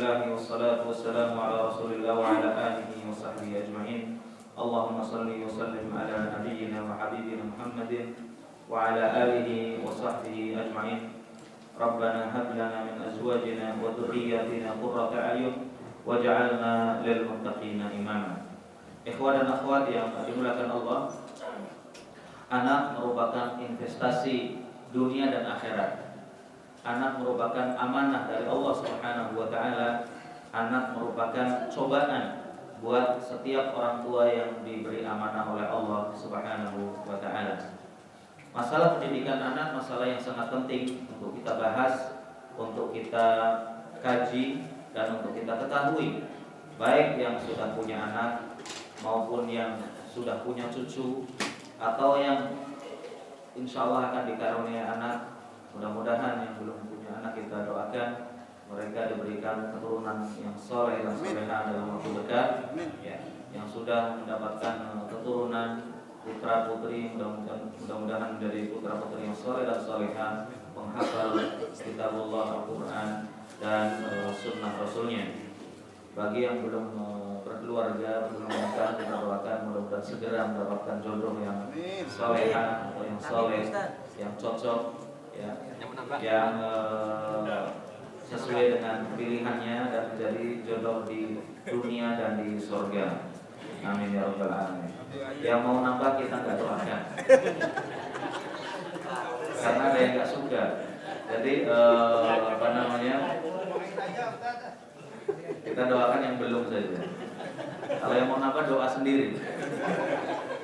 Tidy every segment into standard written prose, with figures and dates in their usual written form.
Alhamdulillah wassalatu wassalamu ala Rasulillah wa ala alihi wa sahbihi ajma'in. Allahumma salli wa sallim ala nabiyyina wa habibina Muhammadin wa ala alihi wa sahbihi ajma'in. Rabbana hab lana min azwajina wa dhurriyyatina qurrata a'yun waj'alna lil muttaqina imama. Ikhwan dan akhwat yang dimuliakan Allah, anak merupakan investasi dunia dan akhirat. Anak merupakan amanah dari Allah Subhanahu wa taala. Anak merupakan cobaan buat setiap orang tua yang diberi amanah oleh Allah Subhanahu wa taala. Masalah pendidikan anak masalah yang sangat penting untuk kita bahas, untuk kita kaji dan untuk kita ketahui, baik yang sudah punya anak maupun yang sudah punya cucu atau yang insya Allah akan dikaruniai anak. Mudah-mudahan yang belum punya anak kita doakan mereka diberikan keturunan yang soleh dan soleha dalam waktu dekat. Ya, yang sudah mendapatkan keturunan putra putri mudah-mudahan menjadi putra putri yang soleh dan soleha, penghafal kitabullah Al-Quran dan sunnah Rasulnya. Bagi yang belum berkeluarga, belum menikah, kita doakan mudah-mudahan segera mendapatkan jodoh yang soleha atau yang soleh, yang cocok, ya, yang sesuai dengan pilihannya dan menjadi jodoh di dunia dan di surga. Amin ya rabbal alamin. Yang mau nambah kita nggak doakan, karena ada yang nggak suka. Jadi apa namanya? Kita doakan yang belum saja. Kalau yang mau nambah doa sendiri.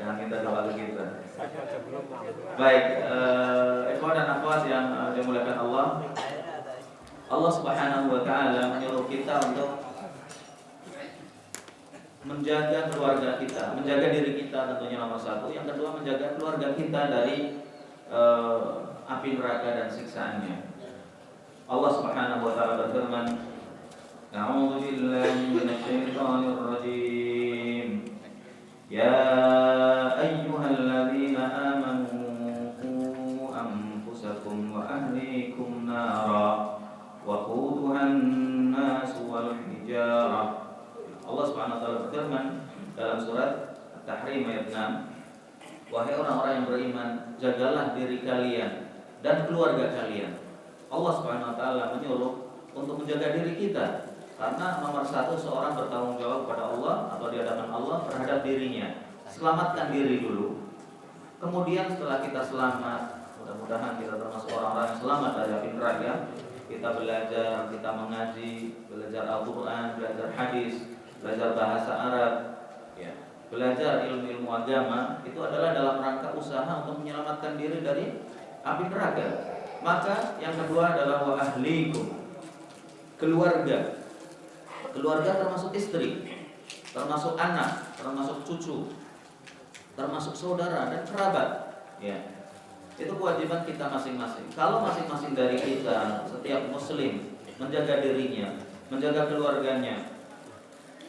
Jangan kita doa ke kita. Baik, ikhwan dan akhwat yang dimuliakan Allah. Allah Subhanahu wa taala menyuruh kita untuk menjaga keluarga kita, menjaga diri kita tentunya nomor satu. Yang kedua menjaga keluarga kita dari api neraka dan siksaannya. Allah Subhanahu wa taala berfirman, "A'udzu billahi minasyaitonir rajim. Ya ayyuhalladzina amanu qu anfusakum wa ahlikum nara waquduhan nas wal hijarah." Allah Subhanahu wa taala berfirman dalam surat At-Tahrim ayat 6, "Wahai orang-orang yang beriman, jagalah diri kalian dan keluarga kalian." Allah Subhanahu wa taala menyuruh untuk menjaga diri kita, karena nomor satu seorang bertanggung jawab kepada Allah atau di hadapan Allah terhadap dirinya. Selamatkan diri dulu. Kemudian setelah kita selamat, mudah-mudahan kita termasuk orang-orang yang selamat dari api neraka. Kita belajar, kita mengaji, belajar Al-Quran, belajar hadis, belajar bahasa Arab, ya, belajar ilmu-ilmu agama. Itu adalah dalam rangka usaha untuk menyelamatkan diri dari api neraka. Maka yang kedua adalah wa ahlikum, keluarga. Keluarga termasuk istri, termasuk anak, termasuk cucu, termasuk saudara dan kerabat. Ya, itu kewajiban kita masing-masing. Kalau masing-masing dari kita, setiap muslim menjaga dirinya, menjaga keluarganya,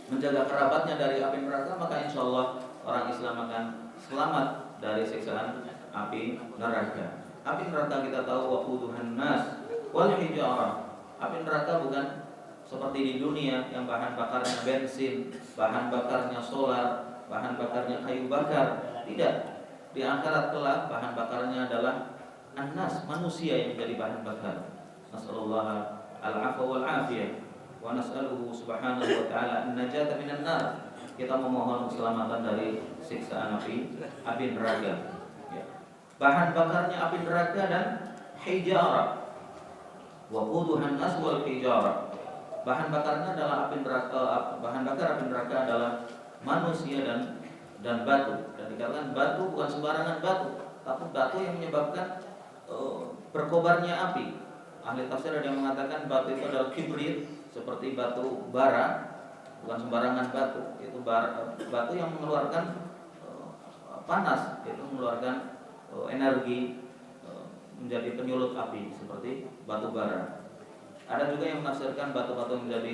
menjaga kerabatnya dari api neraka, maka insya Allah orang Islam akan selamat dari siksaan api neraka. Api neraka kita tahu waquduhan nas wal hijarah. Api neraka bukan seperti di dunia yang bahan bakarnya bensin, bahan bakarnya solar, bahan bakarnya kayu bakar. Tidak. Di akhirat kelak bahan bakarnya adalah an-nas, manusia yang menjadi bahan bakar. Nasallallahu al-'afwa wal 'afiyah wa nas'aluhu subhanahu wa ta'ala an-najata minan nar. Kita memohon keselamatan dari siksaan api neraka. Ya. Bahan bakarnya api neraka dan hijarah. Waquduhan nas wal hijarah. Bahan bakarnya adalah api neraka. Bahan bakar api neraka adalah manusia dan batu. Dan dikatakan batu bukan sembarangan batu, tapi batu yang menyebabkan berkobarnya api. Ahli tafsir ada yang mengatakan batu itu adalah kibrit, seperti batu bara, bukan sembarangan batu. Itu batu yang mengeluarkan panas, itu mengeluarkan energi, menjadi penyulut api seperti batu bara. Ada juga yang menafsirkan batu-batu yang menjadi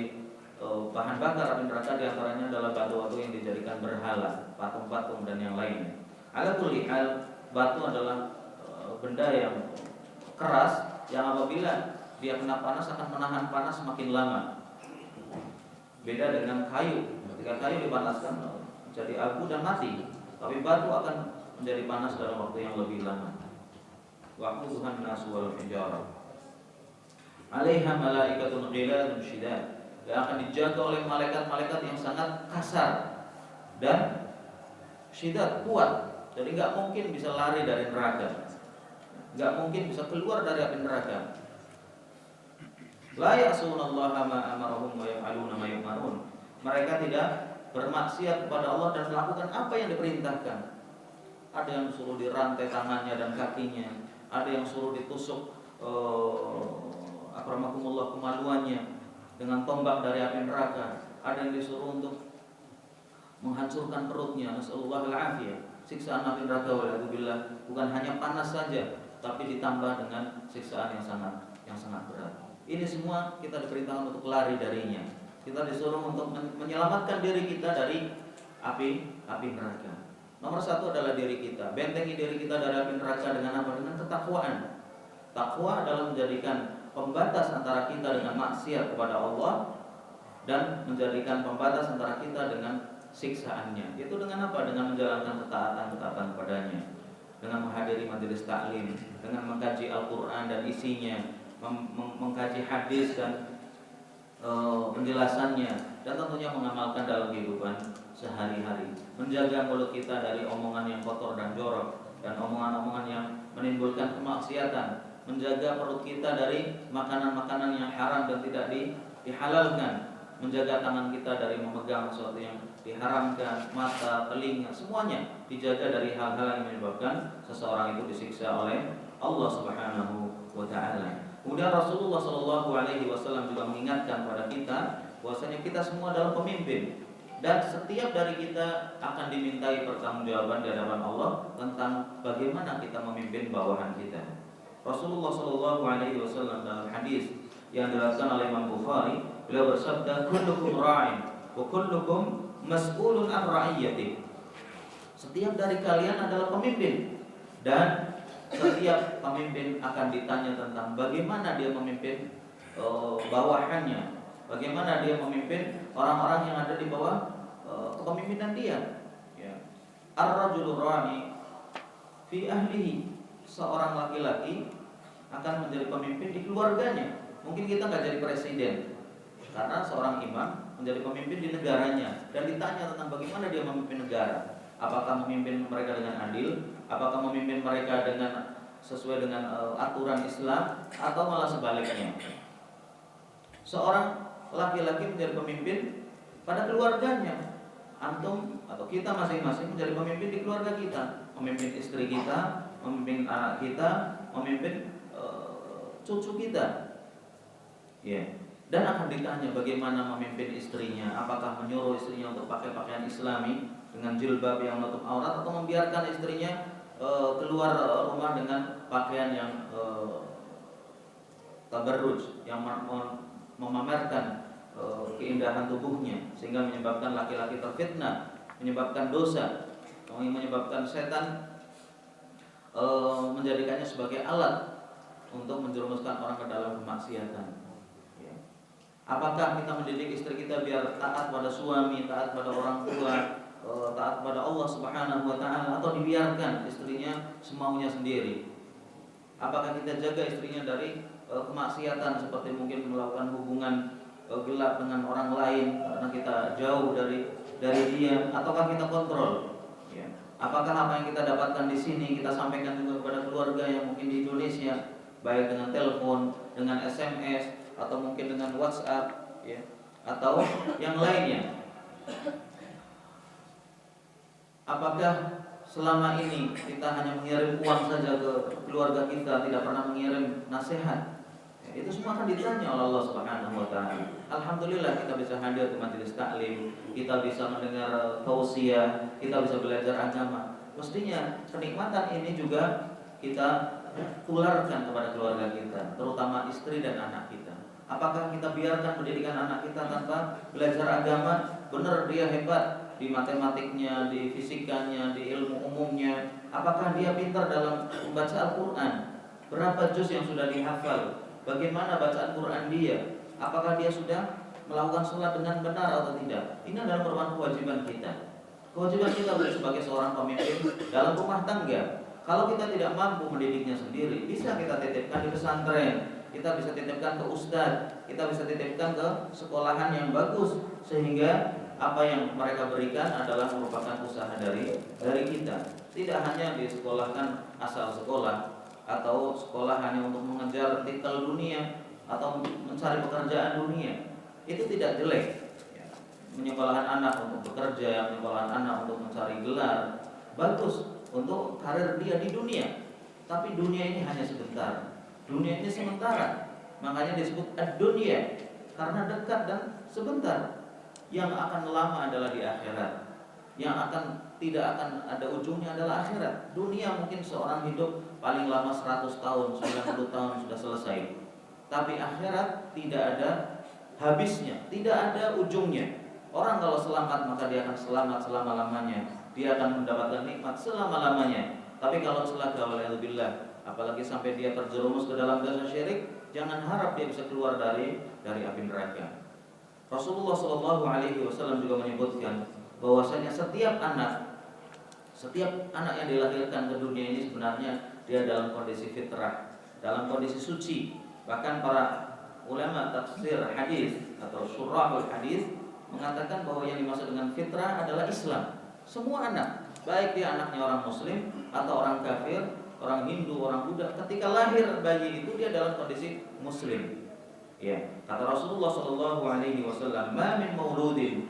bahan bakar api neraka, diantaranya adalah batu-batu yang dijadikan berhala, patung-patung dan yang lainnya. Ala kulli hal, batu adalah benda yang keras yang apabila dia kena panas akan menahan panas semakin lama. Beda dengan kayu. Ketika kayu dipanaskan jadi abu dan mati, tapi batu akan menjadi panas dalam waktu yang lebih lama. Waquduhan nasu wal hijarah 'alaiha malaikatun ghiladun syidad, yang akan dijaga oleh malaikat-malaikat yang sangat kasar dan syidad, kuat. Jadi nggak mungkin bisa lari dari neraka, nggak mungkin bisa keluar dari api neraka. La ya'sunallaha ma amarahum wa yaf'aluna ma yu'marun. Mereka tidak bermaksiat kepada Allah dan melakukan apa yang diperintahkan. Ada yang suruh dirantai tangannya dan kakinya, ada yang suruh ditusuk akramakumullah kemaluannya dengan tombak dari api neraka, ada yang disuruh untuk menghancurkan perutnya, nasallallahu alaihi. Siksaan api neraka waliyadzubillah bukan hanya panas saja, tapi ditambah dengan siksaan yang sangat berat. Ini semua kita diperintahkan untuk lari darinya. Kita disuruh untuk menyelamatkan diri kita dari api neraka. Nomor satu adalah diri kita. Bentengi diri kita dari api neraka dengan apa? Dengan ketakwaan. Takwa adalah menjadikan pembatas antara kita dengan maksiat kepada Allah dan menjadikan pembatas antara kita dengan siksaannya. Itu dengan apa? Dengan menjalankan ketaatan kepadanya, dengan menghadiri majelis taklim, dengan mengkaji Al-Quran dan isinya, mengkaji hadis dan penjelasannya, dan tentunya mengamalkan dalam kehidupan sehari-hari. Menjaga mulut kita dari omongan yang kotor dan jorok dan omongan-omongan yang menimbulkan kemaksiatan. Menjaga perut kita dari makanan-makanan yang haram dan tidak dihalalkan. Menjaga tangan kita dari memegang sesuatu yang diharamkan, mata, telinga, semuanya dijaga dari hal-hal yang menyebabkan seseorang itu disiksa oleh Allah Subhanahu wa taala. Kemudian Rasulullah SAW juga mengingatkan kepada kita bahwasanya kita semua adalah pemimpin dan setiap dari kita akan dimintai pertanggungjawaban di hadapan Allah tentang bagaimana kita memimpin bawahan kita. Rasulullah SAW dalam hadis yang diriwayatkan oleh Imam Bukhari, beliau bersabda, kullukum ra'in wa kullukum mas'ulun an ra'iyyati. Setiap dari kalian adalah pemimpin dan setiap pemimpin akan ditanya tentang bagaimana dia memimpin bawahannya, bagaimana dia memimpin orang-orang yang ada di bawah kepemimpinan dia. Ya. Ar-rajulu rani fi ahlihi. Seorang laki-laki akan menjadi pemimpin di keluarganya. Mungkin kita nggak jadi presiden, karena seorang imam menjadi pemimpin di negaranya dan ditanya tentang bagaimana dia memimpin negara. Apakah memimpin mereka dengan adil? Apakah memimpin mereka dengan sesuai dengan aturan Islam atau malah sebaliknya? Seorang laki-laki menjadi pemimpin pada keluarganya. Antum atau kita masing-masing menjadi pemimpin di keluarga kita, memimpin istri kita, memimpin anak kita, memimpin cucu kita. Ya. Dan akan ditanya bagaimana memimpin istrinya, apakah menyuruh istrinya untuk pakai pakaian Islami dengan jilbab yang menutup aurat atau membiarkan istrinya keluar rumah dengan pakaian yang tabarruj, yang memamerkan keindahan tubuhnya sehingga menyebabkan laki-laki terfitnah, menyebabkan dosa, menyebabkan setan menjadikannya sebagai alat untuk menjerumuskan orang ke dalam kemaksiatan. Apakah kita mendidik istri kita biar taat pada suami, taat pada orang tua, taat pada Allah Subhanahu wa taala, atau dibiarkan istrinya semaunya sendiri? Apakah kita jaga istrinya dari kemaksiatan seperti mungkin melakukan hubungan gelap dengan orang lain karena kita jauh dari dia, ataukah kita kontrol? Ya. Apakah apa yang kita dapatkan di sini kita sampaikan juga kepada keluarga yang mungkin di Indonesia, baik dengan telepon, dengan SMS, atau mungkin dengan WhatsApp, ya, atau yang lainnya? Apakah selama ini kita hanya mengirim uang saja ke keluarga kita, tidak pernah mengirim nasihat? Ya, itu semua akan ditanya oleh Allah Subhanahu wa taala. Alhamdulillah kita bisa hadir ke majelis taklim, kita bisa mendengar tausiah, kita bisa belajar agama. Mestinya kenikmatan ini juga kita tularkan kepada keluarga kita, terutama istri dan anak kita. Apakah kita biarkan pendidikan anak kita tanpa belajar agama? Benar dia hebat di matematiknya, di fisikanya, di ilmu umumnya. Apakah dia pintar dalam membaca Al-Quran? Berapa juz yang sudah dihafal? Bagaimana bacaan Quran dia? Apakah dia sudah melakukan sholat dengan benar atau tidak. Ini adalah merupakan kewajiban kita. Kewajiban kita sebagai seorang pemimpin dalam rumah tangga. Kalau kita tidak mampu mendidiknya sendiri, bisa kita titipkan di pesantren, kita bisa titipkan ke ustadz, kita bisa titipkan ke sekolahan yang bagus, sehingga apa yang mereka berikan adalah merupakan usaha dari kita. Tidak hanya disekolahkan asal sekolah atau sekolah hanya untuk mengejar titel dunia atau mencari pekerjaan dunia. Itu tidak jelek. Menyekolahkan anak untuk bekerja, menyekolahkan anak untuk mencari gelar, bagus untuk karir dia di dunia. Tapi dunia ini hanya sebentar. Dunia ini sementara. Makanya disebut ad-dunya, karena dekat dan sebentar. Yang akan lama adalah di akhirat. Yang tidak akan ada ujungnya adalah akhirat. Dunia mungkin seorang hidup paling lama 100 tahun, 90 tahun sudah selesai. Tapi akhirat tidak ada habisnya, tidak ada ujungnya. Orang kalau selamat maka dia akan selamat selama-lamanya. Dia akan mendapatkan nikmat selama-lamanya. Tapi kalau celaka, waliyadzubillah, apalagi sampai dia terjerumus ke dalam dosa syirik, jangan harap dia bisa keluar dari api neraka. Rasulullah SAW juga menyebutkan bahwasanya setiap anak yang dilahirkan ke dunia ini sebenarnya dia dalam kondisi fitrah, dalam kondisi suci. Bahkan para ulama tafsir hadis atau syurahul hadis mengatakan bahwa yang dimaksud dengan fitrah adalah Islam. Semua anak, baik dia anaknya orang muslim atau orang kafir, orang Hindu, orang Buddha, ketika lahir bayi itu dia dalam kondisi muslim. Ya, kata Rasulullah SAW, "Ma min mauludin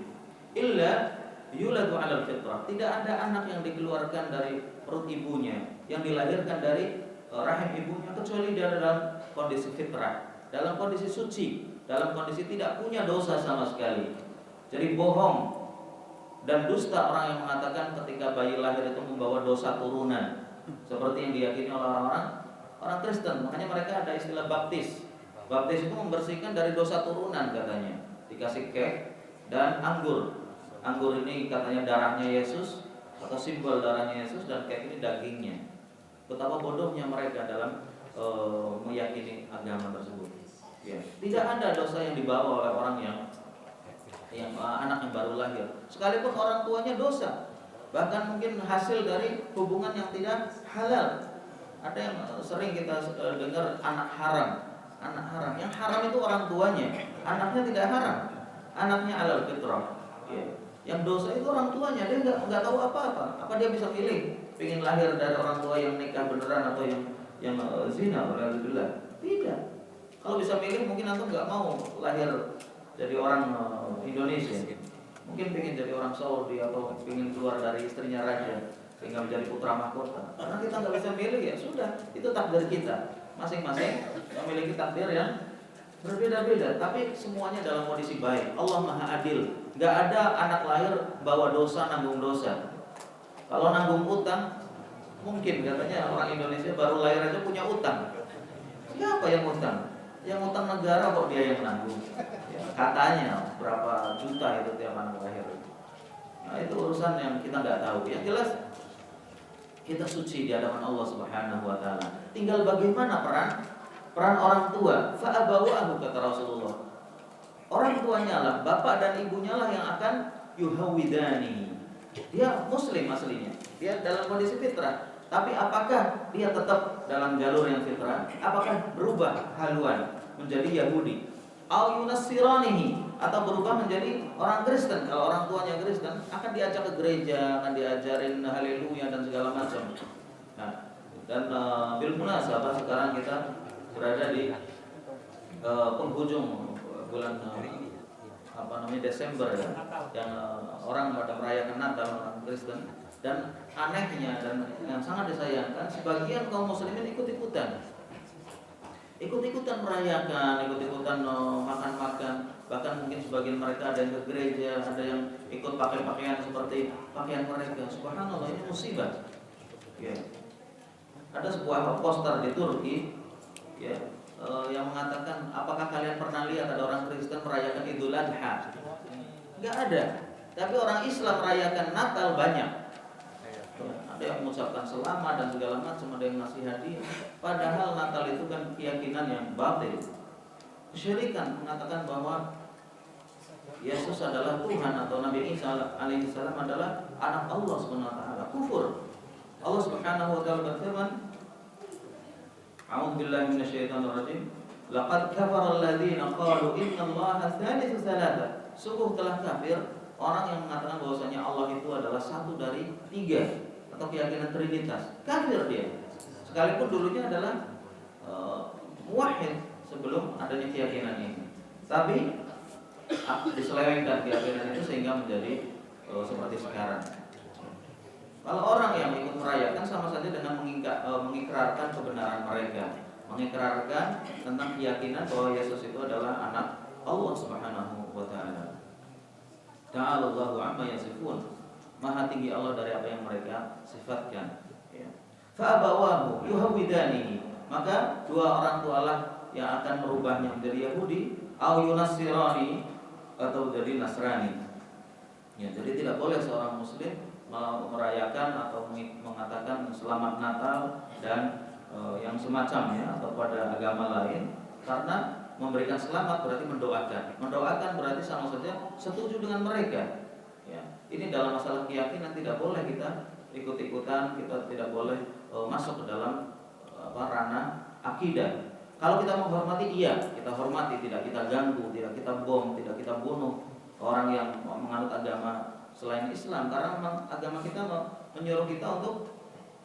illa yuladu 'alal fitrah." Tidak ada anak yang dikeluarkan dari perut ibunya, yang dilahirkan dari rahim ibunya kecuali dia dalam kondisi fitrah, dalam kondisi suci, dalam kondisi tidak punya dosa sama sekali. Jadi bohong dan dusta orang yang mengatakan ketika bayi lahir itu membawa dosa turunan, seperti yang diyakini oleh orang Kristen. Makanya mereka ada istilah baptis. Baptis itu membersihkan dari dosa turunan katanya. Dikasih kek dan anggur. Anggur ini katanya darahnya Yesus atau simbol darahnya Yesus, dan kek ini dagingnya. Betapa bodohnya mereka dalam meyakini agama tersebut. Ya. Tidak ada dosa yang dibawa oleh orang yang anak yang baru lahir, sekalipun orang tuanya dosa, bahkan mungkin hasil dari hubungan yang tidak halal. Ada yang sering kita dengar anak haram. Yang haram itu orang tuanya, anaknya tidak haram, anaknya alal fitrah. Ya. Yang dosa itu orang tuanya, dia nggak tahu apa-apa. Apa dia bisa pilih ingin lahir dari orang tua yang nikah beneran atau yang zina? Alhamdulillah tidak. Kalau bisa pilih mungkin antum nggak mau lahir jadi orang Indonesia, mungkin pengen jadi orang Saudi atau pengen keluar dari istrinya raja sehingga menjadi putra mahkota. Karena kita nggak bisa milih, ya sudah, itu takdir kita. Masing-masing memiliki takdir yang berbeda-beda, tapi semuanya dalam kondisi baik. Allah Maha Adil. Nggak ada anak lahir bawa dosa, nanggung dosa. Kalau nanggung utang, mungkin katanya orang Indonesia baru lahir aja punya utang. Siapa yang utang? Yang utang negara kok dia yang nanggung? Ya, katanya berapa juta itu tiap anak lahir. Nah, itu urusan yang kita nggak tahu. Yang jelas kita suci di hadapan Allah Subhanahu wa taala. Tinggal bagaimana peran orang tua. Fa'abawahu, kata Rasulullah. Orang tuanya lah, bapak dan ibunya lah yang akan yuhawidani. Dia muslim aslinya. Dia dalam kondisi fitrah. Tapi apakah dia tetap dalam jalur yang fitrah? Apakah berubah haluan menjadi Yahudi? Au yunassiranihi, atau berubah menjadi orang Kristen? Kalau orang tuanya Kristen, akan diajak ke gereja, akan diajarin haleluya dan segala macam. Nah, dan bil munasabah sekarang kita berada di penghujung bulan Desember ya, yang orang pada merayakan Natal, orang Kristen. Dan anehnya dan yang sangat disayangkan, sebagian kaum muslimin ikut-ikutan merayakan, ikut-ikutan makan-makan. Bahkan mungkin sebagian mereka ada yang ke gereja, ada yang ikut pakai pakaian seperti pakaian mereka. Subhanallah, ini musibah. Ya. Ada sebuah poster di Turki, ya, yang mengatakan, apakah kalian pernah lihat ada orang Kristen merayakan Idul Adha? Enggak ada. Tapi orang Islam merayakan Natal banyak. Ada yang mengucapkan selamat dan segala macam, ada yang ngasih hadiah. Padahal Natal itu kan keyakinan yang batil. Kesyirikan mengatakan bahwa Yesus adalah Tuhan atau Nabi Isa alaihissalam adalah anak Allah Subhanahu wa taala. Kufur. Allah Subhanahu wa taala berfirman, A'udzu billahi minasyaitonir rajim. Laqad kafara alladziina qalu innallaha tsalitsu tsalatsa. Sungguh telah kafir orang yang mengatakan bahwasanya Allah itu adalah satu dari tiga atau keyakinan trinitas. Kafir dia. Sekalipun dulunya adalah muwahhid sebelum adanya keyakinan ini. Tapi diselewengkan keyakinan itu sehingga menjadi seperti sekarang. Kalau orang yang ikut merayakan sama saja dengan mengikrarkan kebenaran mereka, mengikrarkan tentang keyakinan bahwa Yesus itu adalah anak Allah Subhanahu wa taala. Ta'alallahu amma yasifun. Maha tinggi Allah dari apa yang mereka sifatkan, ya. Fa abawahu yuhawidanihi. Maka dua orang tualah yang akan merubahnya menjadi Yahudi au yunassirani atau jadi Nasrani. Ya, jadi tidak boleh seorang muslim merayakan atau mengatakan selamat Natal dan yang semacamnya atau pada agama lain, karena memberikan selamat berarti mendoakan berarti sama saja setuju dengan mereka. Ya, ini dalam masalah keyakinan tidak boleh kita ikut-ikutan, kita tidak boleh masuk ke dalam ranah akidah. Kalau kita menghormati, iya kita hormati, tidak kita ganggu, tidak kita bom, tidak kita bunuh orang yang menganut agama selain Islam, karena memang agama kita menyuruh kita untuk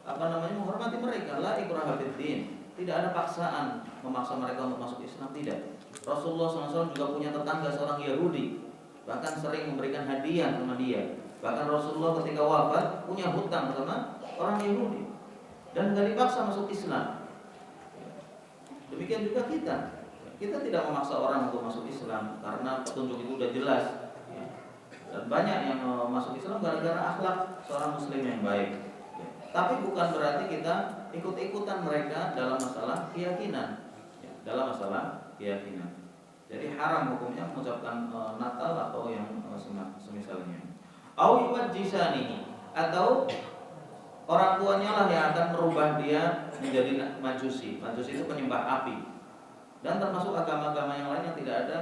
menghormati mereka. La ikraha fid din. Tidak ada paksaan memaksa mereka untuk masuk Islam, tidak. Rasulullah SAW juga punya tetangga seorang Yahudi, bahkan sering memberikan hadiah sama dia. Bahkan Rasulullah ketika wafat punya hutang sama orang Yahudi dan tidak dipaksa masuk Islam. Demikian juga kita tidak memaksa orang untuk masuk Islam karena petunjuk itu sudah jelas. Dan banyak yang masuk Islam gara-gara akhlak seorang muslim yang baik. Tapi bukan berarti kita ikut-ikutan mereka dalam masalah keyakinan. Jadi haram hukumnya mengucapkan Natal atau yang semisalnya. Au yuwajjisanihi, atau orang tuanya lah yang akan merubah dia menjadi majusi. Majusi itu penyembah api. Dan termasuk agama-agama yang lain yang tidak ada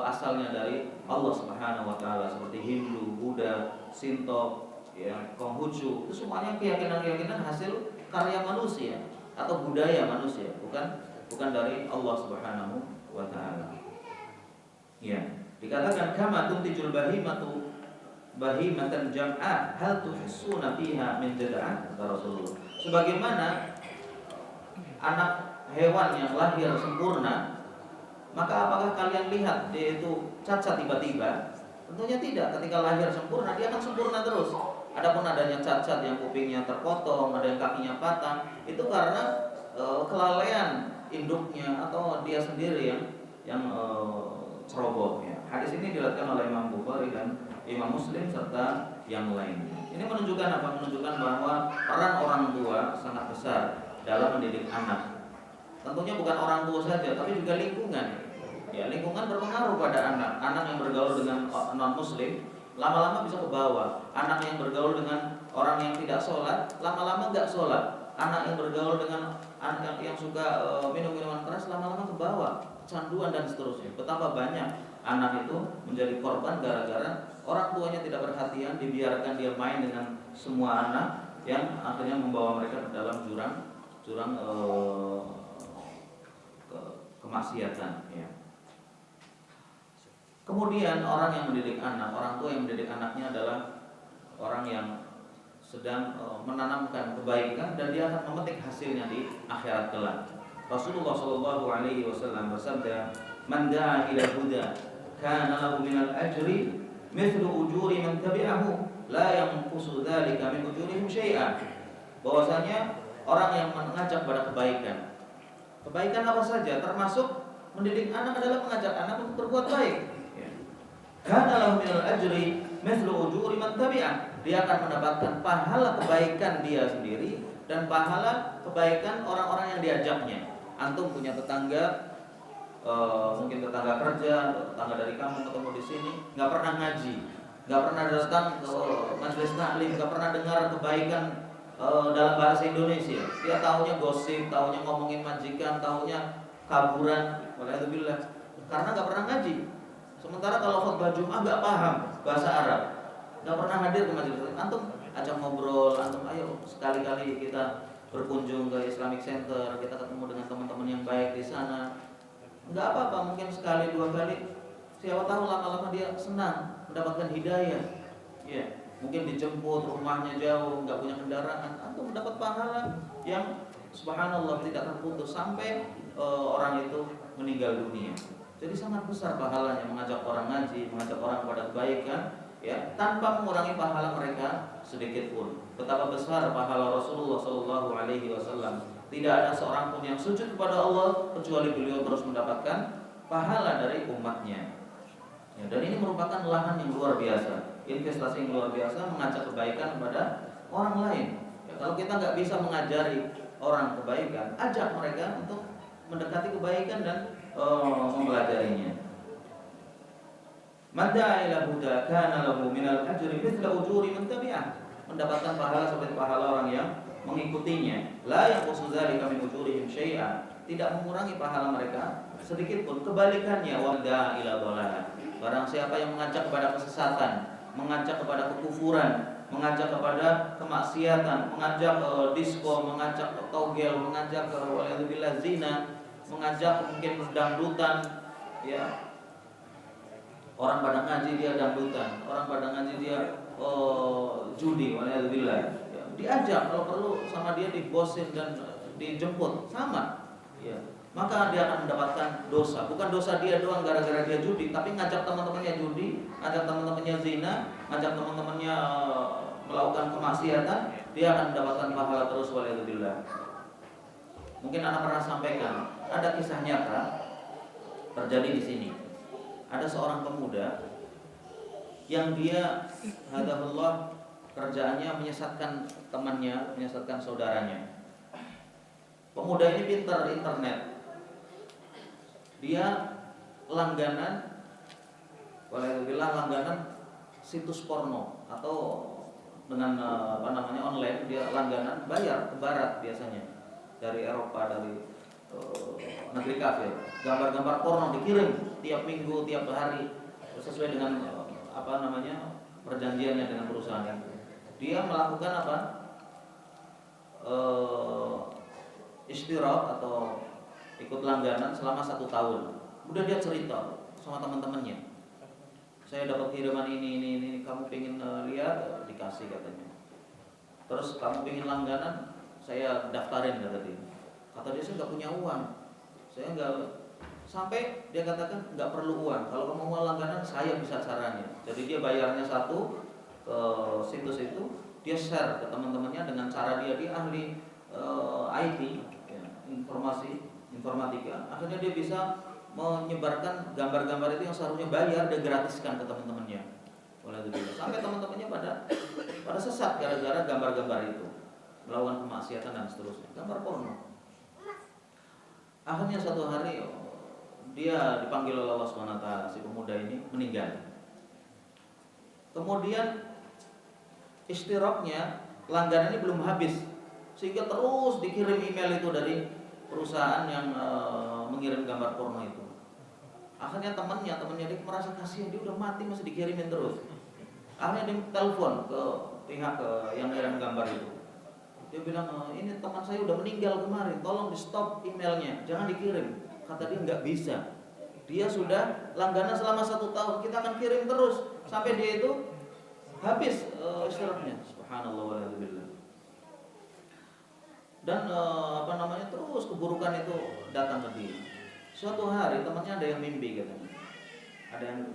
asalnya dari Allah Subhanahu wa taala, seperti Hindu, Buddha, Shinto, ya, Konghucu. Itu semuanya keyakinan-keyakinan hasil karya manusia atau budaya manusia, bukan dari Allah Subhanahu wa taala. Ya, dikatakan kama tuntijul bahimatan jam'ah hal tuhissuna fiha min jad'ah, kata Rasulullah. Sebagaimana anak hewan yang lahir sempurna, maka apakah kalian lihat dia itu cacat tiba-tiba? Tentunya tidak. Ketika lahir sempurna, dia akan sempurna terus. Adapun adanya cacat yang kupingnya terpotong, ada yang kakinya patah, itu karena kelalaian induknya atau dia sendiri yang ceroboh. Ya. Hadis ini diriwayatkan oleh Imam Bukhari dan Imam Muslim serta yang lainnya. Ini menunjukkan apa? Menunjukkan bahwa peran orang tua sangat besar dalam mendidik anak. Tentunya bukan orang tua saja, tapi juga lingkungan. Ya, lingkungan berpengaruh pada anak. Anak yang bergaul dengan non-muslim lama-lama bisa ke bawah. Anak yang bergaul dengan orang yang tidak sholat lama-lama nggak sholat. Anak yang bergaul dengan anak yang suka minum minuman keras lama-lama ke bawah, kecanduan dan seterusnya. Betapa banyak anak itu menjadi korban gara-gara orang tuanya tidak perhatian, dibiarkan dia main dengan semua anak, yang akhirnya membawa mereka ke dalam jurang kemaksiatan. Ya. Kemudian orang yang mendidik anak, orang tua yang mendidik anaknya adalah orang yang sedang menanamkan kebaikan dan dia akan memetik hasilnya di akhirat kelak. Rasulullah Shallallahu Alaihi Wasallam bersabda, "Man da'a ila huda, kana lahu minal ajri mithlu ujuri man tabi'ahu, la yanqusu dzalika min ujurihim syai'an." Bahwasanya orang yang mengajak pada kebaikan apa saja, termasuk mendidik anak adalah mengajak anak untuk berbuat baik. Kana lahu minal ajri mithlu ujuri man tabi'ah. Dia akan mendapatkan pahala kebaikan dia sendiri dan pahala kebaikan orang-orang yang diajaknya. Antum punya tetangga, mungkin tetangga kerja, tetangga dari kamu ketemu di sini, nggak pernah ngaji, nggak pernah datang ke majelis taklim, nggak pernah dengar kebaikan dalam bahasa Indonesia. Dia taunya gosip, taunya ngomongin majikan, taunya kaburan, walhamdulillah, karena nggak pernah ngaji. Sementara kalau khutbah Jumat nggak paham bahasa Arab, nggak pernah hadir ke majelis taklim, antum ajak ngobrol, antum ayo sekali-kali kita berkunjung ke Islamic Center, kita ketemu dengan teman-teman yang baik di sana. Nggak apa-apa, mungkin sekali dua kali, siapa tahu lama-lama dia senang mendapatkan hidayah. Ya, mungkin dijemput, rumahnya jauh, nggak punya kendaraan, antum mendapat pahala yang subhanallah tidak terputus sampai orang itu meninggal dunia. Jadi sangat besar pahalanya mengajak orang ngaji, mengajak orang kepada kebaikan, ya, tanpa mengurangi pahala mereka sedikit pun. Betapa besar pahala Rasulullah Shallallahu Alaihi Wasallam. Tidak ada seorang pun yang sujud kepada Allah kecuali beliau terus mendapatkan pahala dari umatnya. Ya, dan ini merupakan lahan yang luar biasa, investasi yang luar biasa mengajak kebaikan kepada orang lain. Ya, kalau kita nggak bisa mengajari orang kebaikan, ajak mereka untuk mendekati kebaikan dan mempelajarinya. Madda ila huda kana lahu minal ajri mithla ujuri man tabi'ah. Mendapatkan pahala seperti pahala orang yang mengikutinya. La yanqusu dzalika min ujurihim syai'an. Tidak mengurangi pahala mereka sedikit pun. Kebalikannya, wada ila dhalalah. Barang siapa yang mengajak kepada kesesatan, mengajak kepada kekufuran, mengajak kepada kemaksiatan, mengajak disko, mengajak togel, mengajak waliyadzubillah zina, mengajak mungkin dangdutan, ya, orang pada ngaji dia dangdutan, orang pada ngaji dia judi, waliyadzubillah, ya, diajak kalau perlu sama dia dibosin dan dijemput sama, ya, maka dia akan mendapatkan dosa. Bukan dosa dia doang gara-gara dia judi, tapi ngajak teman-temannya judi, ngajak teman-temannya zina, ngajak teman-temannya melakukan kemaksiatan, dia akan mendapatkan pahala terus, waliyadzubillah. Mungkin anak pernah sampaikan, ada kisah nyata terjadi di sini. Ada seorang pemuda yang dia hadahullah kerjaannya menyesatkan temannya, menyesatkan saudaranya. Pemuda ini pintar internet. Dia langganan, walhamdulillah, langganan situs porno atau dengan online, dia langganan bayar ke barat biasanya. Dari Eropa, dari negeri kafir, gambar-gambar porno dikirim tiap minggu, tiap hari, sesuai dengan perjanjiannya dengan perusahaan. Dia melakukan istirak atau ikut langganan selama 1 tahun. Udah dia cerita sama teman-temannya, saya dapat kiriman ini, kamu pengen lihat, dikasih katanya. Terus kamu pengen langganan, saya daftarin, kata dia. Kata dia, saya nggak punya uang, saya nggak. Sampai dia katakan nggak perlu uang, kalau kamu mau langganan saya bisa caranya. Jadi dia bayarnya satu ke situs itu, dia share ke teman-temannya dengan cara dia ahli IT, ya, informatika. Akhirnya dia bisa menyebarkan gambar-gambar itu yang seharusnya bayar, dia gratiskan ke teman-temannya. Sampai teman-temannya pada sesat gara-gara gambar-gambar itu, melakukan kemaksiatan dan seterusnya, gambar porno. Akhirnya satu hari dia dipanggil oleh Allah SWT, si pemuda ini meninggal. Kemudian istiraknya, langganan ini belum habis, sehingga terus dikirim email itu dari perusahaan yang mengirim gambar porno itu. Akhirnya temannya dia merasa kasihan, dia udah mati masih dikirimin terus. Akhirnya dia telepon ke pihak yang ngirim gambar itu. Dia bilang, ini teman saya udah meninggal kemarin, tolong di stop emailnya, jangan dikirim. Kata dia, nggak bisa, dia sudah langganan selama 1 tahun, kita akan kirim terus sampai dia itu habis istiraknya. Subhanallah walhamdulillah. Dan terus keburukan itu datang ke dia. Suatu hari temannya ada yang mimpi katanya, ada yang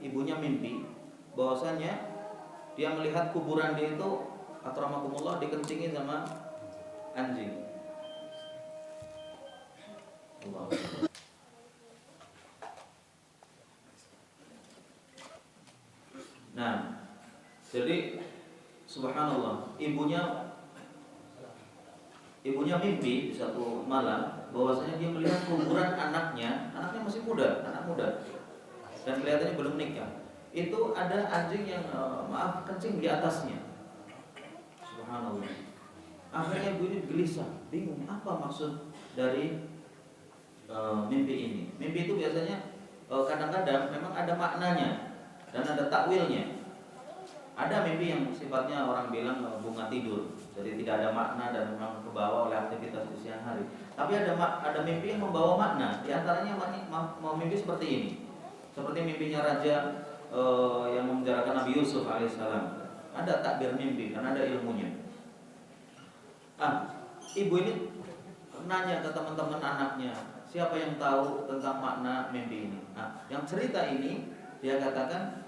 ibunya mimpi bahwasanya dia melihat kuburan dia itu akramakumullah dikencingi sama anjing. Allah. Nah, jadi subhanallah, ibunya mimpi di satu malam bahwasanya dia melihat kuburan anaknya masih muda, anak muda, dan kelihatannya belum nikah. Itu ada anjing yang kencing di atasnya. Subhanallah. Akhirnya ibu ini gelisah, bingung apa maksud dari mimpi ini. Mimpi itu biasanya kadang-kadang memang ada maknanya dan ada takwilnya. Ada mimpi yang sifatnya orang bilang bunga tidur, jadi tidak ada makna dan memang kebawa oleh aktivitas di siang hari. Tapi ada mimpi yang membawa makna. Di antaranya mimpi seperti ini, seperti mimpinya raja yang memenjarakan Nabi Yusuf alaihissalam. Ada takbir mimpi dan ada ilmunya. Ibu ini nanya ke teman-teman anaknya, siapa yang tahu tentang makna mimpi ini? Yang cerita ini dia katakan,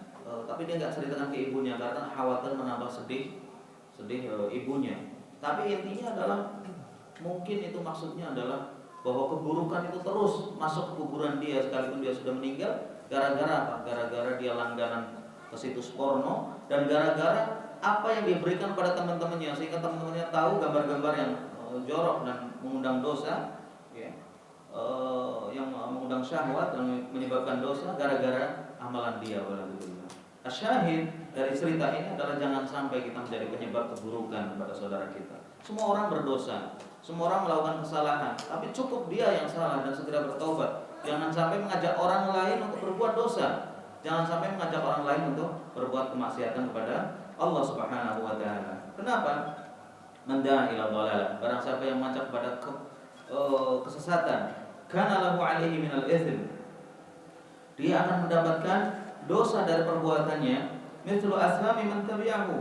tapi dia nggak ceritakan ke ibunya karena khawatir menambah sedih ibunya. Tapi intinya adalah mungkin itu maksudnya adalah bahwa keburukan itu terus masuk ke kuburan dia sekalipun dia sudah meninggal. Gara-gara apa? Gara-gara dia langganan ke situs porno dan gara-gara apa yang diberikan pada teman-temannya, sehingga teman-temannya tahu gambar-gambar yang jorok dan mengundang dosa, ya, yang mengundang syahwat dan menyebabkan dosa gara-gara amalan dia. Asyahid dari cerita ini adalah jangan sampai kita menjadi penyebab keburukan kepada saudara kita. Semua orang berdosa, semua orang melakukan kesalahan, tapi cukup dia yang salah dan segera bertobat. Jangan sampai mengajak orang lain untuk berbuat dosa. Jangan sampai mengajak orang lain untuk berbuat kemaksiatan kepada Allah Subhanahu wa taala. Kenapa? Manda ila dhalalah. Barang siapa yang mengajak kepada kesesatan, kana lahu alaihi minal itsm. Dia akan mendapatkan dosa dari perbuatannya, mithlu asami man tabi'ahu.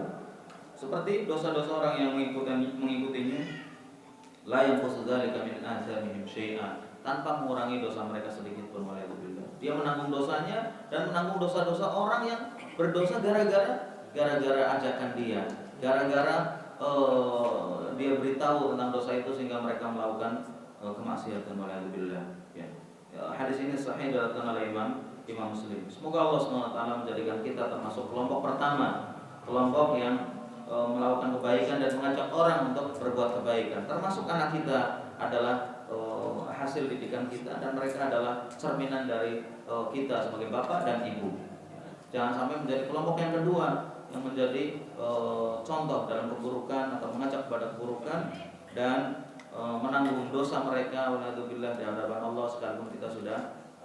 Seperti dosa-dosa orang yang mengikutinya, la yanqusu dzalika min athamihim syai'an, tanpa mengurangi dosa mereka sedikit pun. Waliyadzubillah. Dia menanggung dosanya dan menanggung dosa-dosa orang yang berdosa gara-gara ajakan dia, gara-gara dia beritahu tentang dosa itu sehingga mereka melakukan kemaksiatan. Waliyadzubillah. Ya. Hadis ini sahih diriwayatkan oleh Imam Muslim. Semoga Allah SWT menjadikan kita termasuk kelompok pertama, kelompok yang melakukan kebaikan dan mengajak orang untuk berbuat kebaikan. Termasuk anak kita adalah hasil didikan kita dan mereka adalah cerminan dari kita sebagai bapak dan ibu. Jangan sampai menjadi kelompok yang kedua yang menjadi contoh dalam keburukan atau mengajak kepada keburukan dan menanggung dosa mereka waliyadzubillah di hadapan Allah sekalipun kita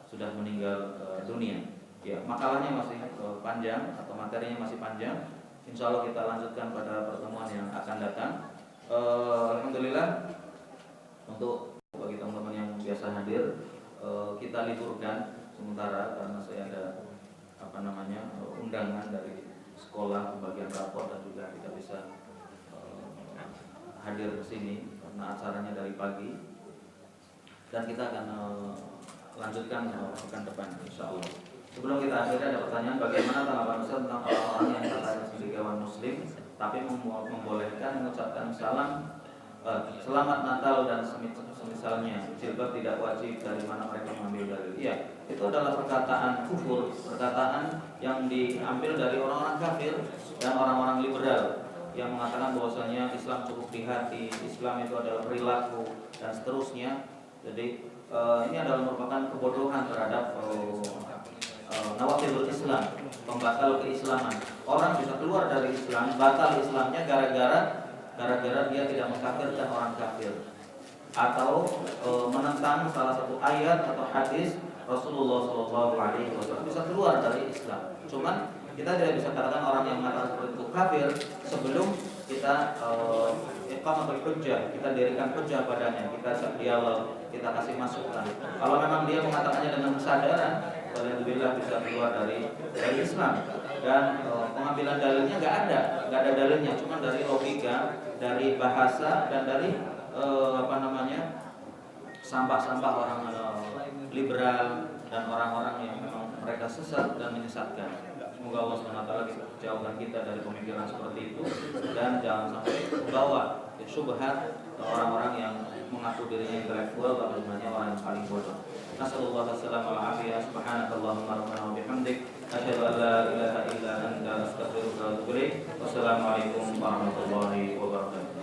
sudah meninggal dunia. Ya, makalahnya masih panjang atau materinya masih panjang. Insya Allah kita lanjutkan pada pertemuan yang akan datang. Alhamdulillah untuk bagi teman-teman yang biasa hadir, kita liburkan sementara karena saya ada undangan dari sekolah pembagian rapor dan juga tidak bisa hadir ke sini karena acaranya dari pagi. Dan kita akan lanjutkan pekan depan insyaallah. Sebelum kita akhiri ada pertanyaan, bagaimana tanggapan Ustaz tentang orang-orang yang katanya sebagai kawan muslim tapi membolehkan mengucapkan selamat Natal dan semisalnya, jilbab tidak wajib, dari mana mereka mengambil dalil? Iya, itu adalah perkataan kufur, perkataan yang diambil dari orang-orang kafir dan orang-orang liberal yang mengatakan bahwasanya Islam cukup di hati, Islam itu adalah perilaku dan seterusnya. Jadi ini adalah merupakan kebodohan terhadap nawaqidul Islam, pembatal keislaman. Orang bisa keluar dari Islam, batal Islamnya gara-gara dia tidak mengkafirkan orang kafir atau menentang salah satu ayat atau hadis Rasulullah SAW, bisa keluar dari Islam. Cuman kita tidak bisa katakan orang yang mengatakan seperti itu kafir sebelum kita iqamatul hujjah, kita dirikan hujjah padanya, kita dialog, kita kasih masukan. Kalau memang dia mengatakannya dengan kesadaran, alhamdulillah bisa keluar dari Islam. Dan pengambilan dalilnya nggak ada dalilnya, cuma dari logika, dari bahasa dan dari sampah-sampah orang liberal dan orang-orang yang memang mereka sesat dan menyesatkan. Semoga Allah SWT jauhkan kita dari pemikiran seperti itu dan jangan sampai membawa syubhat orang-orang yang mengaku dirinya intelektual tapi sebenarnya orang yang paling bodoh. Nasallallahu alaihi wasallam. Subhanakallahumma rabbana wa bihamdik asyhadu an la ilaha illa anta astaghfiruka wa atubu ilaik. Wassalamualaikum warahmatullahi wabarakatuh.